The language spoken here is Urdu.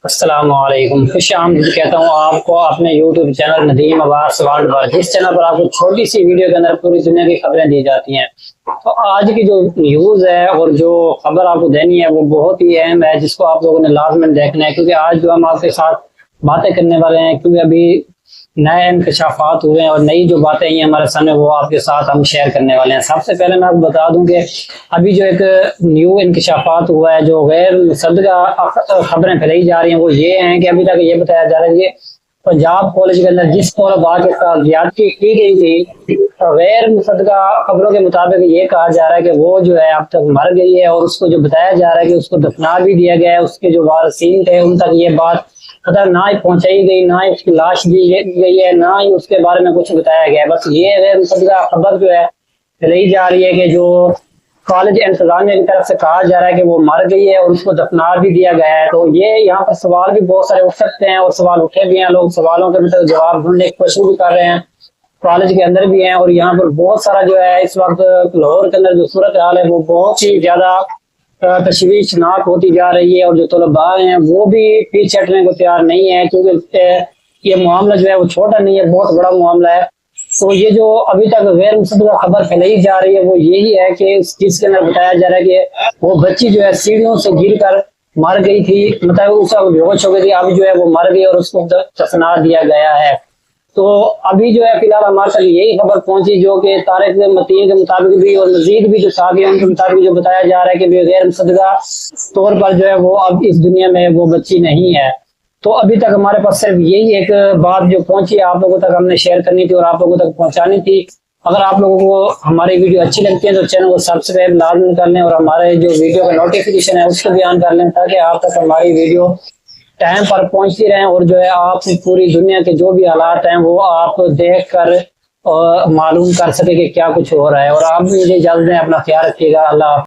السلام علیکم، خوش آمدید کہتا ہوں آپ کو اپنے یوٹیوب چینل ندیم عباس ورلڈ پر، جس چینل پر آپ کو چھوٹی سی ویڈیو کے اندر پوری دنیا کی خبریں دی جاتی ہیں۔ تو آج کی جو نیوز ہے اور جو خبر آپ کو دینی ہے وہ بہت ہی اہم ہے، جس کو آپ لوگوں نے لازماً دیکھنا ہے، کیونکہ آج جو ہم آپ کے ساتھ باتیں کرنے والے ہیں، کیونکہ ابھی نئے انکشافات ہوئے ہیں اور نئی جو باتیں ہیں ہمارے سامنے وہ آپ کے ساتھ ہم شیئر کرنے والے ہیں۔ سب سے پہلے میں آپ کو بتا دوں کہ ابھی جو ایک نیو انکشافات ہوا ہے، جو غیر مصدقہ خبریں پھیلائی جا رہی ہیں، وہ یہ ہیں کہ ابھی تک یہ بتایا جا رہا ہے کہ پنجاب کالج کے اندر جس طلباء کے ساتھ زیادتی کی گئی تھی، غیر مصدقہ خبروں کے مطابق یہ کہا جا رہا ہے کہ وہ جو ہے اب تک مر گئی ہے، اور اس کو جو بتایا جا رہا ہے کہ اس کو دفنا بھی دیا گیا ہے۔ اس کے جو وارثین تھے ان تک یہ بات نہ ہی پہنچائی گئی، نہ ہی اس کی لاش دی گئی ہے، نہ ہی اس کے بارے میں کچھ بتایا گیا ہے۔ بس یہ غیر مصدقہ خبر جو ہے پھیلائی جا رہی ہے کہ جو کالج انتظامیہ کی طرف سے کہا جا رہا ہے کہ وہ مر گئی ہے اور اس کو دفنا بھی دیا گیا ہے۔ تو یہ یہاں پر سوال بھی بہت سارے اٹھ سکتے ہیں، اور سوال اٹھے بھی ہیں، لوگ سوالوں کے مطلب جواب ڈھونڈنے کی کوشش بھی کر رہے ہیں، کالج کے اندر بھی ہیں، اور یہاں پر بہت سارا جو ہے اس وقت لاہور کے اندر جو صورتحال ہے وہ بہت ہی زیادہ تشویشناک ہوتی جا رہی ہے، اور جو طلباء ہیں وہ بھی پیچھے ہٹنے کو تیار نہیں ہے، کیونکہ یہ معاملہ جو ہے وہ چھوٹا نہیں ہے، بہت بڑا معاملہ ہے۔ تو یہ جو ابھی تک غیر مصدقہ خبر پھیلائی جا رہی ہے وہ یہی ہے کہ جس کے اندر بتایا جا رہا ہے کہ وہ بچی جو ہے سیڑھیوں سے گر کر مر گئی تھی، مطلب اس کا بے ہوش ہو گئی تھی، اب جو ہے وہ مر گئی اور اس کو دفنا دیا گیا ہے۔ تو ابھی جو ہے فی الحال ہمارے تک یہی خبر پہنچی، جو کہ طارق متین کے مطابق بھی اور مزید بھی جو ساتھی ہیں ان کے مطابق جو بتایا جا رہا ہے کہ غیر مصدقہ طور پر جو ہے وہ اب اس دنیا میں وہ بچی نہیں ہے۔ تو ابھی تک ہمارے پاس صرف یہی ایک بات جو پہنچی آپ لوگوں تک ہم نے شیئر کرنی تھی اور آپ لوگوں تک پہنچانی تھی۔ اگر آپ لوگوں کو ہماری ویڈیو اچھی لگتی ہے تو چینل کو سبسکرائب لازمی کر لیں، اور ہمارے جو ویڈیو کا نوٹیفیکیشن ہے اس کو بھی آن کر لیں، تاکہ آپ تک ہماری ویڈیو ٹائم پر پہنچتی رہیں، اور جو ہے آپ پوری دنیا کے جو بھی حالات ہیں وہ آپ دیکھ کر معلوم کر سکے کہ کیا کچھ ہو رہا ہے۔ اور آپ بھی مجھے اجازت دیں، اپنا خیال رکھیے گا۔ اللہ حافظ۔